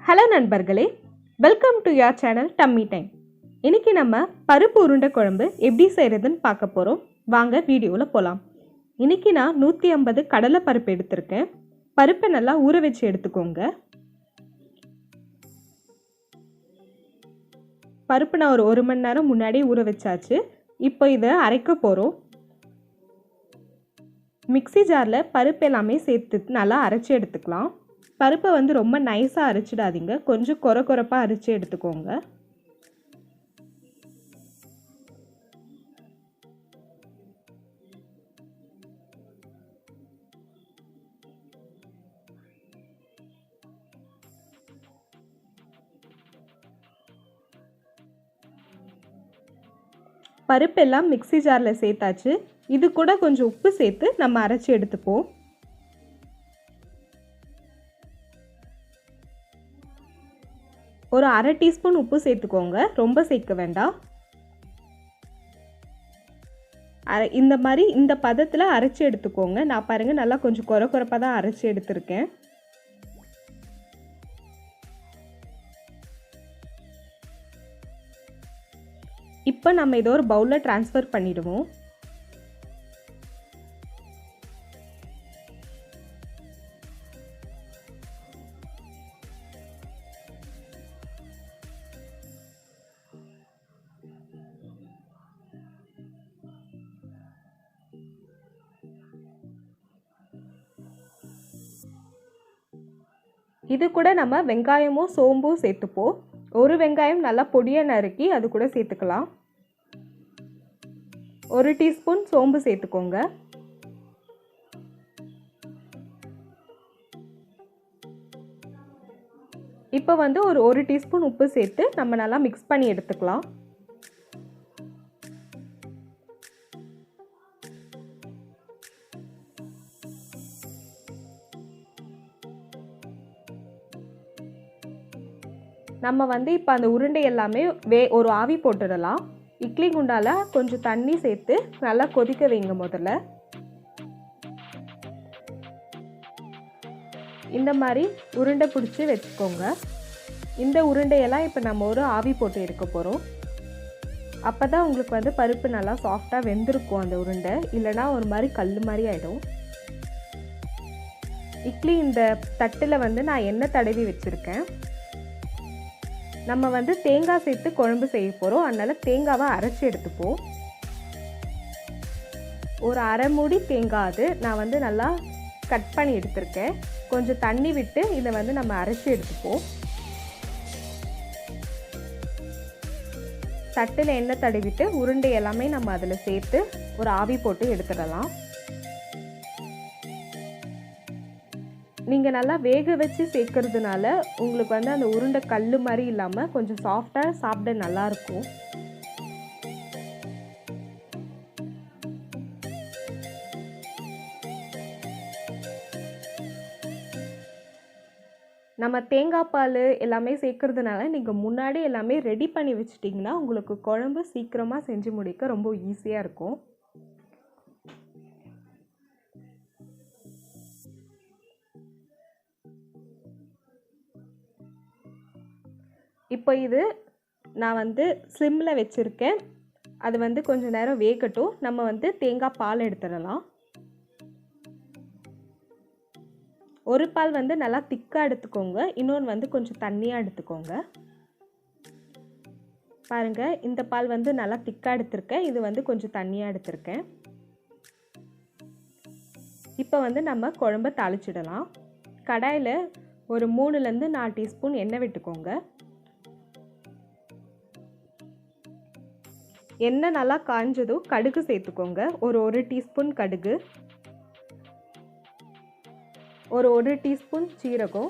Hello நண்பர்களே, welcome to your channel dummy time. இன்றைக்கி நம்ம பருப்பு உருண்டை குழம்பு எப்படி செய்கிறதுன்னு பார்க்க போகிறோம். வாங்க வீடியோவில் போகலாம். இன்றைக்கி நான் 150 கடலை பருப்பு எடுத்திருக்கேன். பருப்பை நல்லா ஊற வச்சு எடுத்துக்கோங்க. பருப்பு நான் ஒரு மணி நேரம் முன்னாடி ஊற வச்சாச்சு. இப்போ இதை அரைக்க போகிறோம். மிக்ஸி ஜாரில் பருப்பு எல்லாமே சேர்த்து நல்லா அரைச்சி எடுத்துக்கலாம். பருப்பை ரொம்ப நைஸாக அரைச்சிடாதீங்க, கொஞ்சம் கொரப்பாக அரைச்சி எடுத்துக்கோங்க. பருப்பெல்லாம் மிக்ஸி ஜாரில் சேர்த்தாச்சு. இது கூட கொஞ்சம் உப்பு சேர்த்து நம்ம அரைச்சி எடுத்துப்போம். ஒரு அரை டீஸ்பூன் உப்பு சேர்த்துக்கோங்க, ரொம்ப சேர்க்க வேண்டாம். இந்த மாதிரி இந்த பதத்தில் அரைச்சி எடுத்துக்கோங்க. நான் பாருங்கள் நல்லா கொஞ்சம் கொரப்பாக தான் அரைச்சி எடுத்திருக்கேன். இப்போ நம்ம இதை ஒரு பவுலில் ட்ரான்ஸ்ஃபர் பண்ணிடுவோம். இது கூட நம்ம வெங்காயமும் சோம்பும் சேர்த்துப்போம். ஒரு வெங்காயம் நல்லா பொடியாக நறுக்கி அது கூட சேர்த்துக்கலாம். 1 டீஸ்பூன் சோம்பு சேர்த்துக்கோங்க. இப்போ ஒரு 1 டீஸ்பூன் உப்பு சேர்த்து நம்ம நல்லா மிக்ஸ் பண்ணி எடுத்துக்கலாம். நம்ம இப்போ அந்த உருண்டை எல்லாமே ஒரு ஆவி போட்டுடலாம். இட்லி குண்டால கொஞ்சம் தண்ணி சேர்த்து நல்லா கொதிக்க வைங்க. முதல்ல இந்த மாதிரி உருண்டை பிடிச்சி வச்சுக்கோங்க. இந்த உருண்டையெல்லாம் இப்போ நம்ம ஒரு ஆவி போட்டு எடுக்க போகிறோம். அப்போ தான் உங்களுக்கு பருப்பு நல்லா சாஃப்டாக வெந்திருக்கும் அந்த உருண்டை, இல்லைனா ஒரு மாதிரி கல் மாதிரி ஆகிடும். இட்லி இந்த தட்டில் நான் எண்ணெய் தடவி வச்சுருக்கேன். நம்ம தேங்காய் சேர்த்து குழம்பு செய்ய போகிறோம். அதனால் தேங்காவை அரைச்சி எடுத்துப்போம். ஒரு அரை மூடி தேங்காய் அது நான் நல்லா கட் பண்ணி எடுத்திருக்கேன். கொஞ்சம் தண்ணி விட்டு இதை நம்ம அரைச்சி எடுத்துப்போம். தட்டில் எண்ணெய் தடவிட்டு உருண்டை எல்லாமே நம்ம அதில் சேர்த்து ஒரு ஆவி போட்டு எடுத்துடலாம். நீங்கள் நல்லா வேக வச்சு சேர்க்கறதுனால உங்களுக்கு அந்த உருண்டை கல் மாதிரி இல்லாமல் கொஞ்சம் சாஃப்டாக சாப்பிட நல்லாயிருக்கும். நம்ம தேங்காய் பால் எல்லாமே சேர்க்கறதுனால நீங்கள் முன்னாடி எல்லாமே ரெடி பண்ணி வச்சிட்டிங்கன்னா உங்களுக்கு குழம்பு சீக்கிரமாக செஞ்சு முடிக்க ரொம்ப ஈஸியாக இருக்கும். இப்போ இது நான் ஸ்லிம்மில் வச்சுருக்கேன். அது கொஞ்சம் நேரம் வேகட்டும். நம்ம தேங்காய் பால் எடுத்துடலாம். ஒரு பால் நல்லா திக்காக எடுத்துக்கோங்க, இன்னொன்று கொஞ்சம் தண்ணியாக எடுத்துக்கோங்க. பாருங்கள், இந்த பால் நல்லா திக்காக எடுத்திருக்கேன், இது கொஞ்சம் தண்ணியாக எடுத்திருக்கேன். இப்போ நம்ம குழம்பை தாளிச்சிடலாம். கடாயில் ஒரு 3லேருந்து 4 டீஸ்பூன் எண்ணெய் விட்டுக்கோங்க. எண்ணெய் நல்லா காஞ்சதும் கடுகு சேர்த்துக்கோங்க. ஒரு டீஸ்பூன் கடுகு, ஒரு 1 டீஸ்பூன் சீரகம்,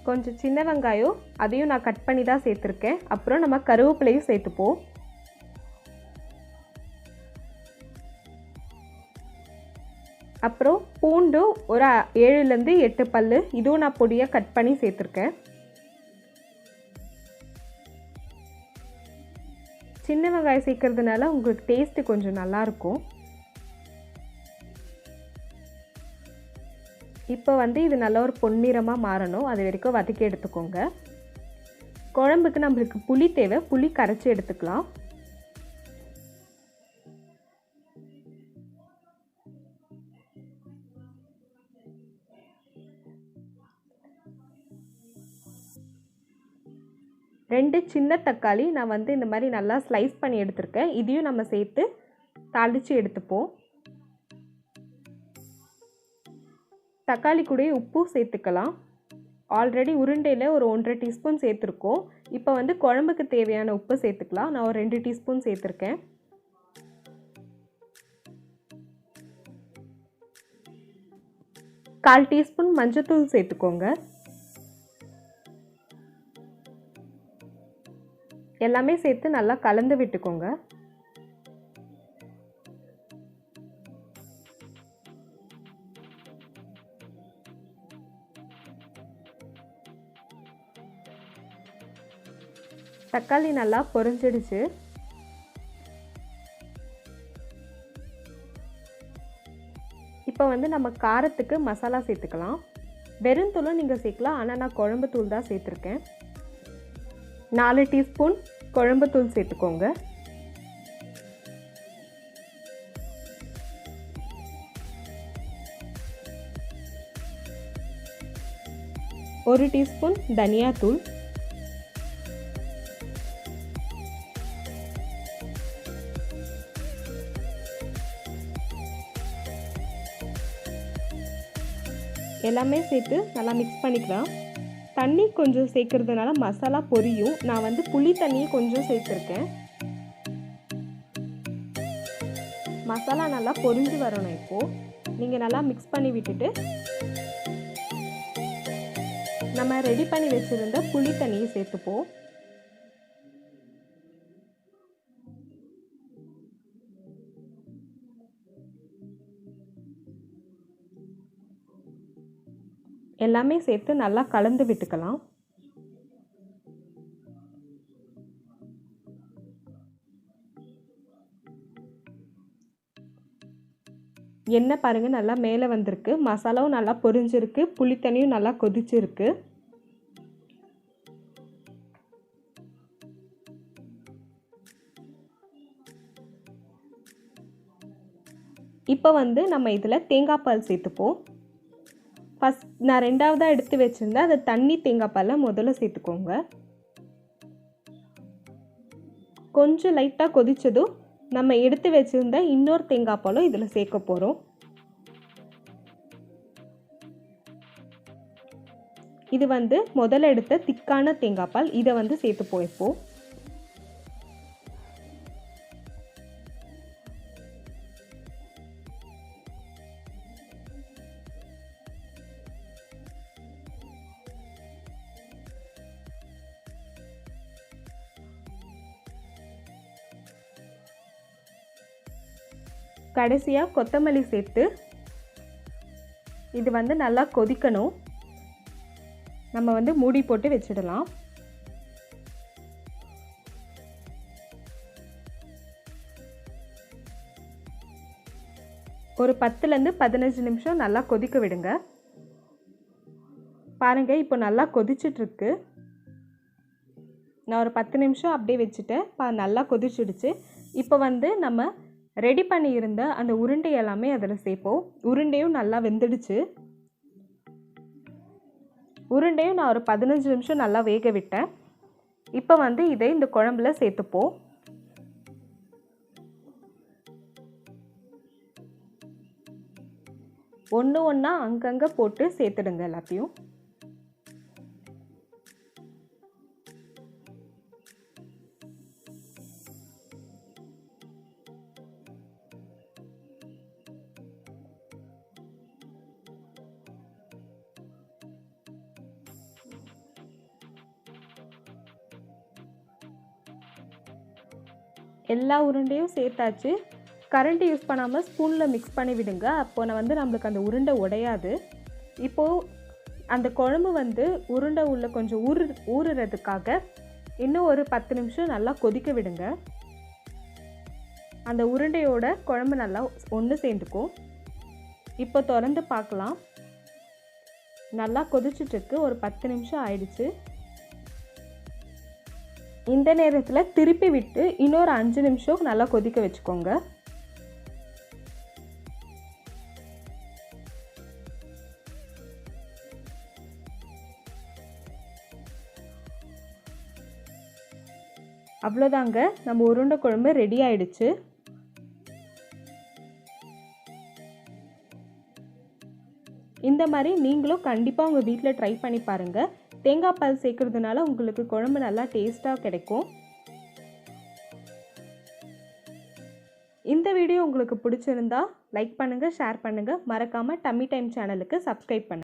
கொஞ்சம் சின்ன வெங்காயம் அதையும் நான் கட் பண்ணி தான் சேர்த்துருக்கேன். அப்புறம் நம்ம கருவேப்பிலையும் சேர்த்துப்போம். அப்புறம் பூண்டு ஒரு 7லேருந்து 8 பல், இதுவும் நான் பொடியாக கட் பண்ணி சேர்த்துருக்கேன். சின்ன வெங்காயம் சேர்க்கறதுனால உங்களுக்கு டேஸ்ட்டு கொஞ்சம் நல்லாயிருக்கும். இப்போ வந்து இது நல்ல ஒரு பொன்னிறமாக மாறணும், அது வரைக்கும் வதக்கி எடுத்துக்கோங்க. குழம்புக்கு நம்மளுக்கு புளி தேவை, புளி கரைச்சி எடுத்துக்கலாம். ரெண்டு சின்ன தக்காளி நான் வந்து இந்த மாதிரி நல்லா ஸ்லைஸ் பண்ணி எடுத்துருக்கேன். இதையும் நம்ம சேர்த்து தாளித்து எடுத்துப்போம். தக்காளி கூட உப்பு சேர்த்துக்கலாம். ஆல்ரெடி உருண்டையில் ஒரு 1.5 டீஸ்பூன் சேர்த்துருக்கோம். இப்போ வந்து குழம்புக்கு தேவையான உப்பு சேர்த்துக்கலாம். நான் ஒரு 2 டீஸ்பூன் சேர்த்துருக்கேன். கால் டீஸ்பூன் மஞ்சத்தூள் சேர்த்துக்கோங்க. எல்லாமே சேர்த்து நல்லா கலந்து விட்டுக்கோங்க. தக்காளி நல்லா பொரிஞ்சிடுச்சு. இப்போ வந்து நம்ம காரத்துக்கு மசாலா சேர்த்துக்கலாம். வெறும் தூளும் நீங்கள் சேர்க்கலாம், ஆனால் நான் குழம்பு தூள் தான் சேர்த்துருக்கேன். 4 டீஸ்பூன் குழம்பு தூள் சேர்த்துக்கோங்க. ஒரு டீஸ்பூன் தனியா தூள், எல்லாமே சேர்த்து நல்லா மிக்ஸ் பண்ணிக்கலாம். தண்ணி கொஞ்சம் சேர்க்கறதுனால மசாலா பொரியும். நான் வந்து புளி தண்ணியை கொஞ்சம் சேர்த்துருக்கேன். மசாலா நல்லா பொரிஞ்சு வரணும். இப்போது நீங்கள் நல்லா மிக்ஸ் பண்ணி விட்டுட்டு நம்ம ரெடி பண்ணி வச்சுருந்த புளி தண்ணியை சேர்த்துப்போம். எல்லாமே சேர்த்து நல்லா கலந்து விட்டுக்கலாம். எண்ணெய் பாருங்கள் நல்லா மேலே வந்திருக்கு. மசாலாவும் நல்லா பொரிஞ்சிருக்கு, புளி தண்ணியும் நல்லா கொதிச்சிருக்கு. இப்போ வந்து நம்ம இதில் தேங்காய் பால் சேர்த்துப்போம். ஃபஸ்ட் நான் ரெண்டாவதாக எடுத்து வச்சுருந்தேன், அதை தண்ணி தேங்காய் பாலை முதல்ல சேர்த்துக்கோங்க. கொஞ்சம் லைட்டாக கொதித்ததும் நம்ம எடுத்து வச்சுருந்த இன்னொரு தேங்காய் பாலும் இதில் சேர்க்க போகிறோம். இது வந்து முதல்ல எடுத்த திக்கான தேங்காய் பால், இதை வந்து சேர்த்துப்போம். இப்போது கடைசியாக கொத்தமல்லி சேர்த்து இது வந்து நல்லா கொதிக்கணும். நம்ம வந்து மூடி போட்டு வச்சிடலாம். ஒரு 10லேருந்து 15 நிமிஷம் நல்லா கொதிக்க விடுங்க. பாருங்கள், இப்போ நல்லா கொதிச்சிட்ருக்கு. நான் ஒரு 10 நிமிஷம் அப்படியே வச்சுட்டேன். நல்லா கொதிச்சிடுச்சு. இப்போ வந்து நம்ம ரெடி பண்ணியிருந்த அந்த உருண்டை எல்லாமே அதில் சேர்ப்போம். உருண்டையும் நல்லா வெந்துடுச்சு. உருண்டையும் நான் ஒரு 15 நிமிஷம் நல்லா வேக விட்டேன். இப்போ வந்து இதை இந்த குழம்புல சேர்த்துப்போம். ஒன்று ஒன்றா அங்கங்கே போட்டு சேர்த்துடுங்க எல்லாத்தையும். எல்லா உருண்டையும் சேர்த்தாச்சு. கரண்டி யூஸ் பண்ணாமல் ஸ்பூனில் மிக்ஸ் பண்ணி விடுங்க. அப்போ நான் வந்து நம்மளுக்கு அந்த உருண்டை உடையாது. இப்போது அந்த குழம்பு வந்து உருண்டை உள்ள கொஞ்சம் ஊறுறதுக்காக இன்னும் ஒரு 10 நிமிஷம் நல்லா கொதிக்க விடுங்க. அந்த உருண்டையோட குழம்பு நல்லா ஒன்று சேர்ந்துக்கும். இப்போ திறந்து பார்க்கலாம். நல்லா கொதிச்சிட்ருக்கு. ஒரு 10 நிமிஷம் ஆயிடுச்சு. இந்த நேரத்தில் திருப்பி விட்டு இன்னொரு 5 நிமிஷம் நல்லா கொதிக்க வச்சுக்கோங்க. அவ்வளோதாங்க, நம்ம உருண்டை குழம்பு ரெடி ஆயிடுச்சு. இந்த மாதிரி நீங்களும் கண்டிப்பாக உங்கள் வீட்டில் ட்ரை பண்ணி பாருங்கள். தேங்காய் பால் சேர்க்கறதுனால உங்களுக்கு குழம்பு நல்லா டேஸ்ட்டாக கிடைக்கும். இந்த வீடியோ உங்களுக்கு பிடிச்சிருந்தா லைக் பண்ணுங்கள், ஷேர் பண்ணுங்கள். மறக்காமல் டம்மி டைம் சேனலுக்கு சப்ஸ்கிரைப் பண்ணுங்கள்.